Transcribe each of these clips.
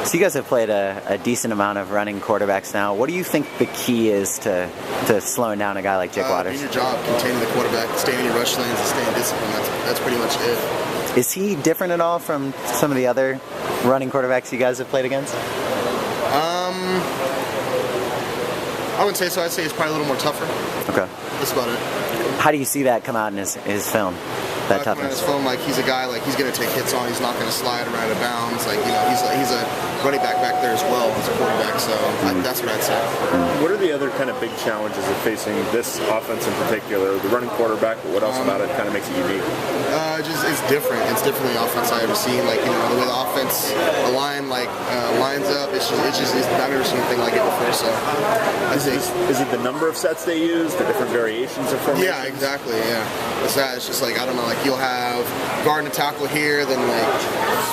So you guys have played a decent amount of running quarterbacks now. What do you think the key is to slowing down a guy like Jake Waters? Doing your job, containing the quarterback, staying in your rush lanes, and staying disciplined. That's pretty much it. Is he different at all from some of the other running quarterbacks you guys have played against? I wouldn't say so. I'd say he's probably a little more tougher. Okay. That's about it. How do you see that come out in his film? That toughness. In his film, like he's a guy like he's gonna take hits on. He's not gonna slide around out of bounds. Like he's a running back there as well as a quarterback. So that's what I'd say. What are the other kind of big challenges of facing this offense in particular? The running quarterback, but what else about it kind of makes it unique? It's different. It's different than the offense I've ever seen. Like the way the offense lines up. It's I've never seen anything like it before. So is it the number of sets they use, the different variations of formations? Yeah, exactly. Yeah, it's that. It's just like I don't know. Like you'll have guard and tackle here, then like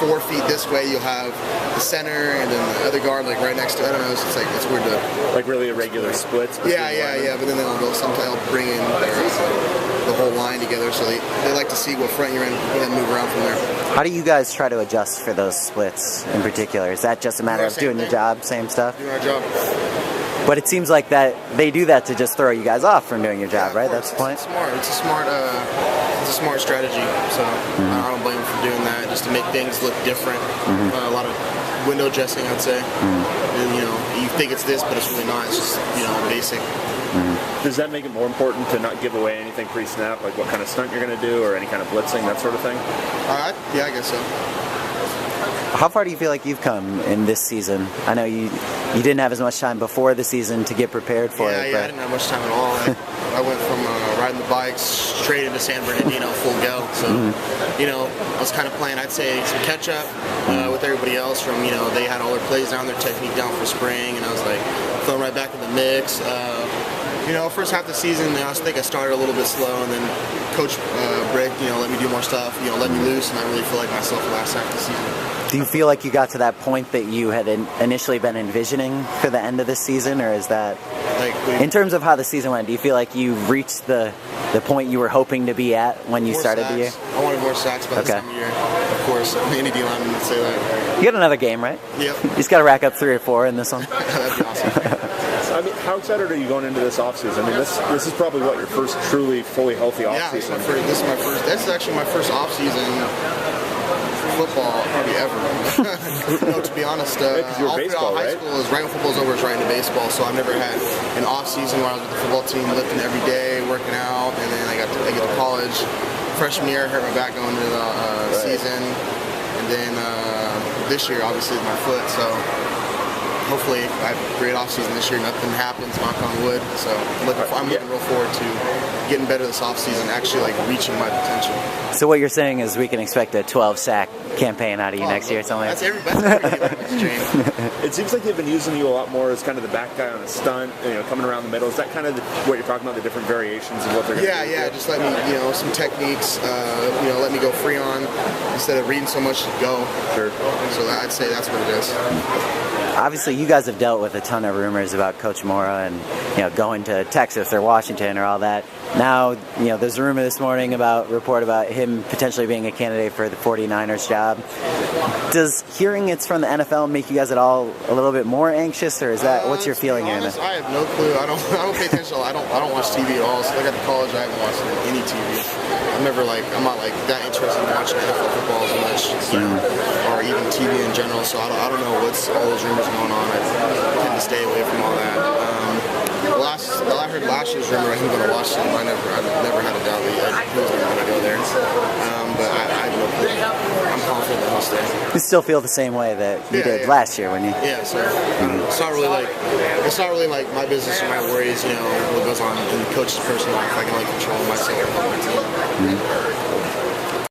4 feet this way you'll have the center, and then the other guard like right next to it. I don't know. It's like it's weird to like really irregular splits. Yeah. But then they'll sometimes bring in the whole line together, so they like to see what front you're in and then move around from there. How do you guys try to adjust for those splits in particular? Is that just a matter of doing your job, same stuff? Doing our job. But it seems like that they do that to just throw you guys off from doing your job, right? That's the point. It's a smart strategy. So I don't blame them for doing that, just to make things look different. A lot of window dressing, I'd say. And, you think it's this, but it's really not. It's just basic. Does that make it more important to not give away anything pre-snap, like what kind of stunt you're going to do or any kind of blitzing, that sort of thing? Yeah, I guess so. How far do you feel like you've come in this season? I know you didn't have as much time before the season to get prepared for it. Yeah, I didn't have much time at all. I went from riding the bikes straight into San Bernardino full go. So, I was kind of playing, I'd say, some catch up with everybody else from, they had all their plays down, their technique down for spring, and I was like thrown right back in the mix. First half of the season, I think I started a little bit slow, and then Coach Brick, let me do more stuff, let me loose, and I really feel like myself the last half of the season. Do you feel like you got to that point that you had initially been envisioning for the end of the season, or is that, in terms of how the season went, do you feel like you reached the point you were hoping to be at when you started the year? I wanted more sacks by this time of year, of course. Any D-lineman would say that. You got another game, right? Yep. You just got to rack up 3 or 4 in this one. That'd be awesome. I mean, how excited are you going into this offseason? I mean, this is probably your first truly fully healthy offseason. Yeah, this is actually my first offseason football probably ever. To be honest, you're baseball, high school is right when football's over, it's right into baseball. So I've never had an off season where I was with the football team, lifting every day, working out, and then I get to college. Freshman year, I hurt my back going into the season, and then this year, obviously, with my foot. So hopefully, I have a great off season this year. Nothing happens, knock on wood. So I'm looking real forward to getting better this off season, actually reaching my potential. So what you're saying is we can expect a 12-sack campaign out of you next year, something like that. That's everybody. It seems like they've been using you a lot more as kind of the back guy on a stunt, coming around the middle. Is that kind of what you're talking about, the different variations of what they're going to do? Yeah, just let me, some techniques, let me go free on instead of reading so much to go. Sure. So I'd say that's what it is. Obviously, you guys have dealt with a ton of rumors about Coach Mora and going to Texas or Washington or all that. Now, there's a rumor this morning report about him potentially being a candidate for the 49ers job. Does hearing it's from the NFL make you guys at all a little bit more anxious, or is that what's your feeling here? I have no clue. I don't pay attention. I don't watch TV at all. So I got to college, I haven't watched any TV. I'm not that interested in watching NFL football as much, or even TV in general. So I don't know what's all those rumors going on. I tend to stay away from all that. I heard last year's rumor he was going to Washington. I never had a doubt that he was going to go there. But I have no clue. I'm confident that he'll stay. You still feel the same way that you did last year when you? Yeah. So it's not really like my business or my worries. What goes on in the coach's personal life. I can control myself and my team.